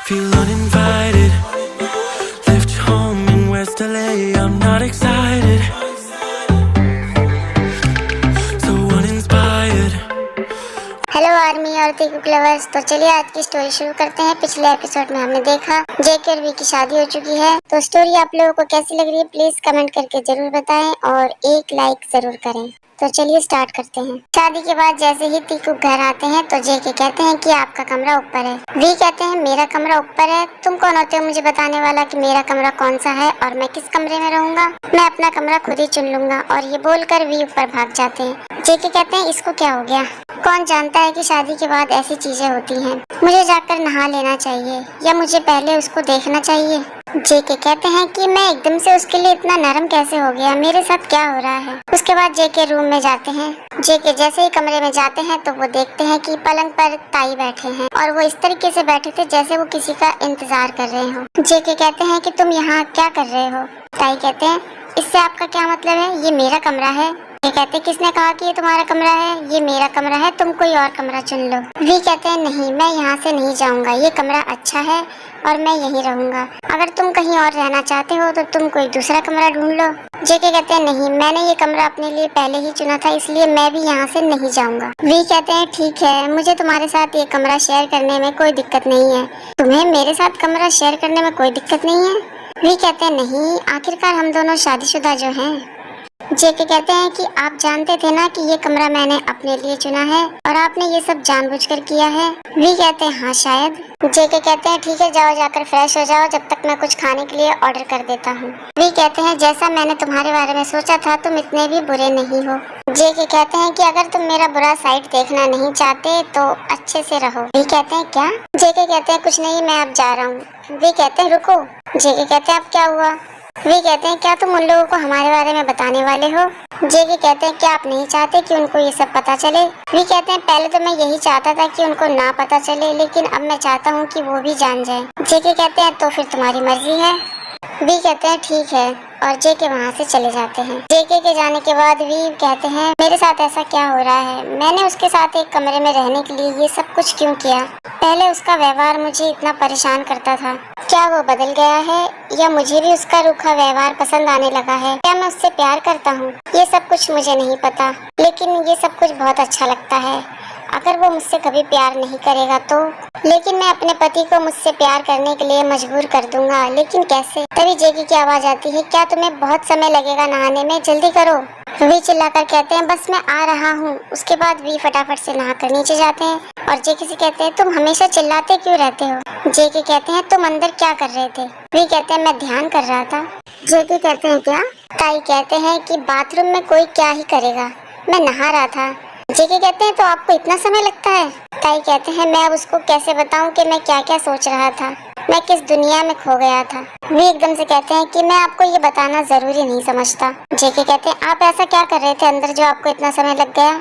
Feel uninvited. Left home in West LA. I'm not excited. So uninspired. Hello army और दी cook lovers. तो चलिए आज की story शुरू करते हैं। पिछले एपिसोड में हमने देखा जेके और वी की शादी हो चुकी है। तो स्टोरी आप लोगों को कैसी लग रही है प्लीज कमेंट करके जरूर बताएं और एक लाइक जरूर करें। तो चलिए स्टार्ट करते हैं। शादी के बाद जैसे ही तीकू घर आते हैं तो जेके कहते हैं कि आपका कमरा ऊपर है। वी कहते हैं मेरा कमरा ऊपर है, तुम कौन होते हो मुझे बताने वाला कि मेरा कमरा कौन सा है और मैं किस कमरे में रहूंगा। मैं अपना कमरा खुद ही चुन लूंगा। और ये बोलकर वी ऊपर भाग जाते हैं। जेके कहते हैं इसको क्या हो गया, कौन जानता है कि शादी के बाद ऐसी चीजें होती हैं। मुझे जाकर नहा लेना चाहिए या मुझे पहले उसको देखना चाहिए। जेके कहते हैं कि मैं एकदम से उसके लिए इतना नरम कैसे हो गया, मेरे साथ क्या हो रहा है। उसके बाद जेके रूम में जाते हैं। जेके जैसे ही कमरे में जाते हैं तो वो देखते हैं कि पलंग पर ताई बैठे हैं और वो इस तरीके से बैठे थे जैसे वो किसी का इंतजार कर रहे हो। जेके कहते हैं कि तुम यहाँ क्या कर रहे हो। ताई कहते हैं इससे आपका क्या मतलब है, ये मेरा कमरा है। ये कहते हैं किसने कहा कि ये तुम्हारा कमरा है, ये मेरा कमरा है, तुम कोई और कमरा चुन लो। वी कहते हैं नहीं, मैं यहाँ से नहीं जाऊँगा, ये कमरा अच्छा है और मैं यहीं रहूँगा। अगर तुम कहीं और रहना चाहते हो तो तुम कोई दूसरा कमरा ढूंढ लो। जेके कहते हैं नहीं, मैंने ये कमरा अपने लिए पहले ही चुना था, इसलिए मैं भी यहाँ से नहीं जाऊँगा। वी कहते हैं ठीक है, मुझे तुम्हारे साथ ये कमरा शेयर करने में कोई दिक्कत नहीं है। तुम्हें मेरे साथ कमरा शेयर करने में कोई दिक्कत नहीं है। वी कहते हैं नहीं, आखिरकार हम दोनों शादीशुदा जो हैं। जेके कहते हैं कि आप जानते थे ना कि ये कमरा मैंने अपने लिए चुना है और आपने ये सब जानबूझकर किया है। वी कहते हैं हाँ शायद। जेके कहते हैं ठीक है, जाओ जाकर फ्रेश हो जाओ, जब तक मैं कुछ खाने के लिए ऑर्डर कर देता हूँ। वी कहते हैं जैसा मैंने तुम्हारे बारे में सोचा था तुम इतने भी बुरे नहीं हो। जेके कहते हैं कि अगर तुम मेरा बुरा साइड देखना नहीं चाहते तो अच्छे से रहो। वी कहते हैं क्या। जेके कहते हैं कुछ नहीं, मैं अब जा रहा हूँ। वी कहते हैं रुको। जेके कहते हैं अब क्या हुआ। वे कहते हैं क्या तुम उन लोगों को हमारे बारे में बताने वाले हो। जेके कहते हैं क्या आप नहीं चाहते कि उनको ये सब पता चले। वे कहते हैं पहले तो मैं यही चाहता था कि उनको ना पता चले, लेकिन अब मैं चाहता हूँ कि वो भी जान जाए। जेके कहते हैं तो फिर तुम्हारी मर्जी है। वी कहते हैं ठीक है और जेके वहाँ से चले जाते हैं। जेके के जाने के बाद वी कहते हैं मेरे साथ ऐसा क्या हो रहा है, मैंने उसके साथ एक कमरे में रहने के लिए ये सब कुछ क्यों किया। पहले उसका व्यवहार मुझे इतना परेशान करता था, क्या वो बदल गया है या मुझे भी उसका रूखा व्यवहार पसंद आने लगा है। क्या मैं उससे प्यार करता हूँ, ये सब कुछ मुझे नहीं पता, लेकिन ये सब कुछ बहुत अच्छा लगता है। अगर वो मुझसे कभी प्यार नहीं करेगा तो, लेकिन मैं अपने पति को मुझसे प्यार करने के लिए मजबूर कर दूंगा, लेकिन कैसे। तभी जेके की आवाज आती है क्या तुम्हें बहुत समय लगेगा नहाने में, जल्दी करो। वी चिल्लाकर कहते हैं बस मैं आ रहा हूँ। उसके बाद वी फटाफट से नहाकर नीचे जाते हैं और जेके से कहते हैं तुम हमेशा चिल्लाते क्यों रहते हो। जेके कहते हैं तुम अंदर क्या कर रहे थे। वी कहते हैं मैं ध्यान कर रहा था। जेके कहते हैं क्या। ताई कहते हैं कि बाथरूम में कोई क्या ही करेगा, मैं नहा रहा था। जेके कहते हैं तो आपको इतना समय लगता है। ताई कहते हैं मैं अब उसको कैसे बताऊं कि मैं क्या क्या सोच रहा था, मैं किस दुनिया में खो गया था। वे एकदम से कहते हैं कि मैं आपको ये बताना जरूरी नहीं समझता। जेके कहते हैं आप ऐसा क्या कर रहे थे अंदर जो आपको इतना समय लग गया।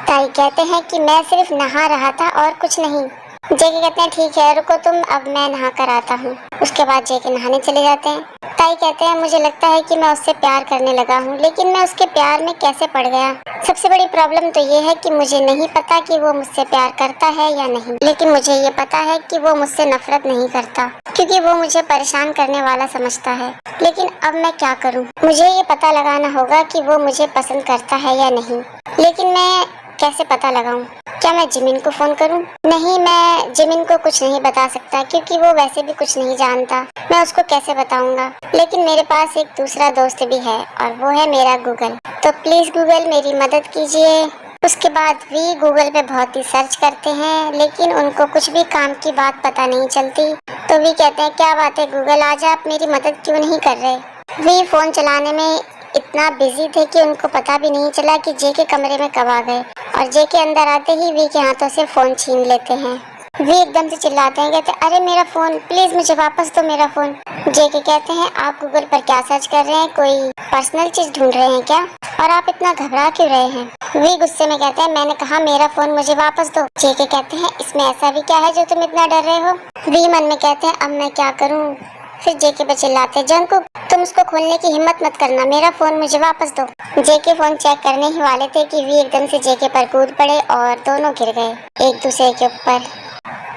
ताई कहते हैं कि मैं सिर्फ नहा रहा था और कुछ नहीं। जेके कहते हैं ठीक है रुको तुम, अब मैं नहा कर आता हूँ। उसके बाद जेके नहाने चले जाते हैं। ताई कहते हैं मुझे लगता है कि मैं उससे प्यार करने लगा हूँ, लेकिन मैं उसके प्यार में कैसे पड़ गया। सबसे बड़ी प्रॉब्लम तो ये है कि मुझे नहीं पता कि वो मुझसे प्यार करता है या नहीं, लेकिन मुझे ये पता है कि वो मुझसे नफरत नहीं करता, क्योंकि वो मुझे परेशान करने वाला समझता है। लेकिन अब मैं क्या करूँ, मुझे ये पता लगाना होगा कि वो मुझे पसंद करता है या नहीं, लेकिन मैं कैसे पता लगाऊं। क्या मैं जिमिन को फोन करूं? नहीं, मैं जिमिन को कुछ नहीं बता सकता क्योंकि वो वैसे भी कुछ नहीं जानता, मैं उसको कैसे बताऊंगा। लेकिन मेरे पास एक दूसरा दोस्त भी है और वो है मेरा गूगल। तो प्लीज गूगल मेरी मदद कीजिए। उसके बाद वी गूगल पे बहुत ही सर्च करते हैं, लेकिन उनको कुछ भी काम की बात पता नहीं चलती। तो वी कहते हैं क्या बात है गूगल, आज आप मेरी मदद क्यों नहीं कर रहे। वी फोन चलाने में इतना बिजी थे कि उनको पता भी नहीं चला कि जेके कमरे में कब आ गए और जेके अंदर आते ही वी के हाथों से फोन छीन लेते हैं। वी एकदम से चिल्लाते हैं, कहते हैं अरे मेरा फोन, प्लीज मुझे वापस दो मेरा फोन। जेके कहते हैं आप गूगल पर क्या सर्च कर रहे हैं, कोई पर्सनल चीज ढूंढ रहे हैं क्या, और आप इतना घबरा क्यों रहे हैं। वी गुस्से में कहते हैं मैंने कहा मेरा फोन मुझे वापस दो। जेके कहते हैं इसमें ऐसा भी क्या है जो तुम इतना डर रहे हो। वी मन में कहते हैं अब मैं क्या करूँ। फिर जेके पे चिल्लाते जंकुक तुम उसको खोलने की हिम्मत मत करना, मेरा फोन मुझे वापस दो। जेके फोन चेक करने ही वाले थे कि वी एकदम से जेके पर कूद पड़े और दोनों गिर गए एक दूसरे के ऊपर।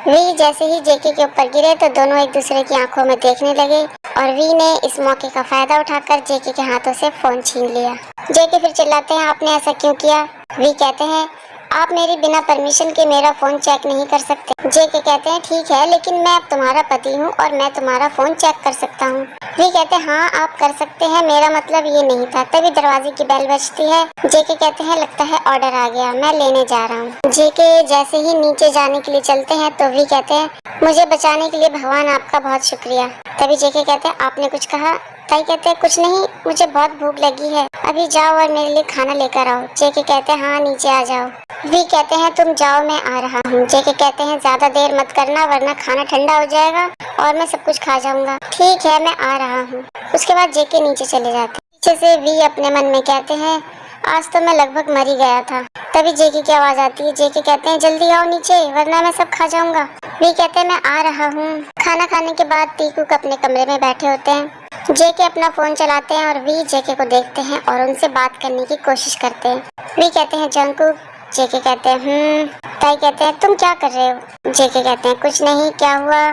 वी जैसे ही जेके के ऊपर गिरे तो दोनों एक दूसरे की आंखों में देखने लगे और वी ने इस मौके का फायदा उठाकर जेके के हाथों से फोन छीन लिया। जेके फिर चिल्लाते हैं, आपने ऐसा क्यों किया? वी कहते हैं, आप मेरी बिना परमिशन के मेरा फोन चेक नहीं कर सकते। जेके कहते हैं, ठीक है, लेकिन मैं अब तुम्हारा पति हूँ और मैं तुम्हारा फोन चेक कर सकता हूँ। वी कहते हैं, हाँ आप कर सकते हैं, मेरा मतलब ये नहीं था। तभी दरवाजे की बेल बजती है। जेके कहते हैं, लगता है ऑर्डर आ गया, मैं लेने जा रहा हूँ। जेके जैसे ही नीचे जाने के लिए चलते हैं तो वी कहते हैं, मुझे बचाने के लिए भगवान आपका बहुत शुक्रिया। तभी जेके कहते हैं, आपने कुछ कहा? ताई कहते हैं, कुछ नहीं, मुझे बहुत भूख लगी है, अभी जाओ और मेरे लिए खाना लेकर आओ। जेके कहते हैं, हाँ नीचे आ जाओ। वी कहते हैं, तुम जाओ, मैं आ रहा हूँ। जेके कहते हैं, ज्यादा देर मत करना वरना खाना ठंडा हो जाएगा और मैं सब कुछ खा जाऊंगा। ठीक है, मैं आ रहा हूँ। उसके बाद जेके नीचे चले जाते हैं। पीछे से वी अपने मन में कहते हैं, आज तो मैं लगभग मर ही गया था। तभी जेके की आवाज आती है। जेके कहते हैं, जल्दी आओ नीचे वरना मैं सब खा जाऊंगा। वी कहते हैं, मैं आ रहा हूँ। खाना खाने के बाद टीकूक अपने कमरे में बैठे होते हैं। जेके अपना फोन चलाते हैं और वी जेके को देखते हैं और उनसे बात करने की कोशिश करते हैं। वी कहते हैं, जंगकुक। जेके कहते हैं, ताई कहते हैं, तुम क्या कर रहे हो? जेके कहते हैं, कुछ नहीं, क्या हुआ?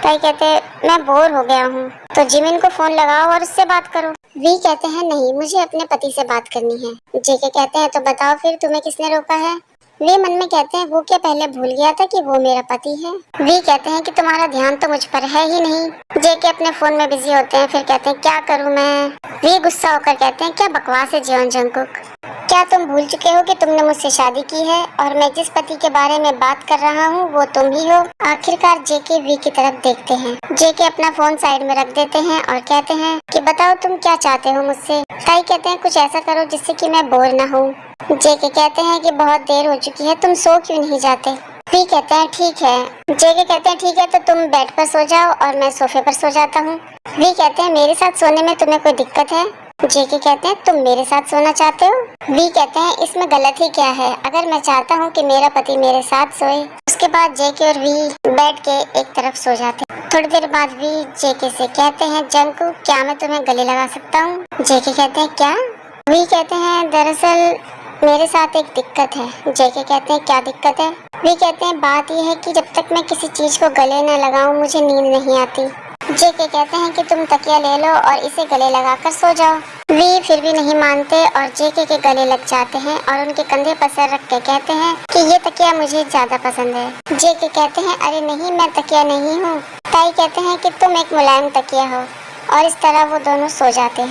ताई कहते हैं, मैं बोर हो गया हूँ, तो जिमिन को फोन लगाओ और उससे बात करो। वी कहते हैं, नहीं, मुझे अपने पति से बात करनी है। जेके कहते हैं, तो बताओ फिर, तुम्हें किसने रोका है? वे मन में कहते हैं, वो क्या पहले भूल गया था कि वो मेरा पति है? वी कहते हैं कि तुम्हारा ध्यान तो मुझ पर है ही नहीं। जेके अपने फोन में बिजी होते हैं। फिर कहते हैं, क्या करूं मैं? वी गुस्सा होकर कहते हैं, क्या बकवास है जीवन जंगकुक, क्या तुम भूल चुके हो कि तुमने मुझसे शादी की है और मैं जिस पति के बारे में बात कर रहा हूँ वो तुम ही हो? आखिरकार जेके वी की तरफ देखते हैं। जेके अपना फोन साइड में रख देते हैं और कहते हैं कि बताओ तुम क्या चाहते हो मुझसे? ताई कहते हैं, कुछ ऐसा करो जिससे कि मैं बोर न हूँ। जेके कहते हैं कि बहुत देर हो चुकी है, तुम सो क्यों नहीं जाते? वी कहते हैं, ठीक है। जेके कहते हैं, ठीक है, तो तुम बेड पर सो जाओ और मैं सोफे पर सो जाता हूँ। वी कहते हैं, मेरे साथ सोने में तुम्हें कोई दिक्कत है? जेके कहते हैं, तुम मेरे साथ सोना चाहते हो? वी कहते हैं, इसमें गलत ही क्या है, अगर मैं चाहता हूँ कि मेरा पति मेरे साथ सोए। उसके बाद जेके और वी बेड के एक तरफ सो जाते हैं। थोड़ी देर बाद वी जेके से कहते हैं, जंगकुक, क्या मैं तुम्हें गले लगा सकता हूँ? जेके कहते हैं, क्या? वी कहते हैं, दरअसल मेरे साथ एक दिक्कत है। जेके कहते हैं, क्या दिक्कत है? वी कहते हैं, बात यह है कि जब तक मैं किसी चीज को गले न लगाऊं मुझे नींद नहीं आती। जेके कहते हैं कि तुम तकिया ले लो और इसे गले लगाकर सो जाओ। वी फिर भी नहीं मानते और जेके के गले लग जाते हैं और उनके कंधे पर सर रख के कहते हैं कि ये तकिया मुझे ज्यादा पसंद है। जेके कहते हैं, अरे नहीं, मैं तकिया नहीं हूँ। ताई कहते हैं कि तुम एक मुलायम तकिया हो और इस तरह वो दोनों सो जाते हैं।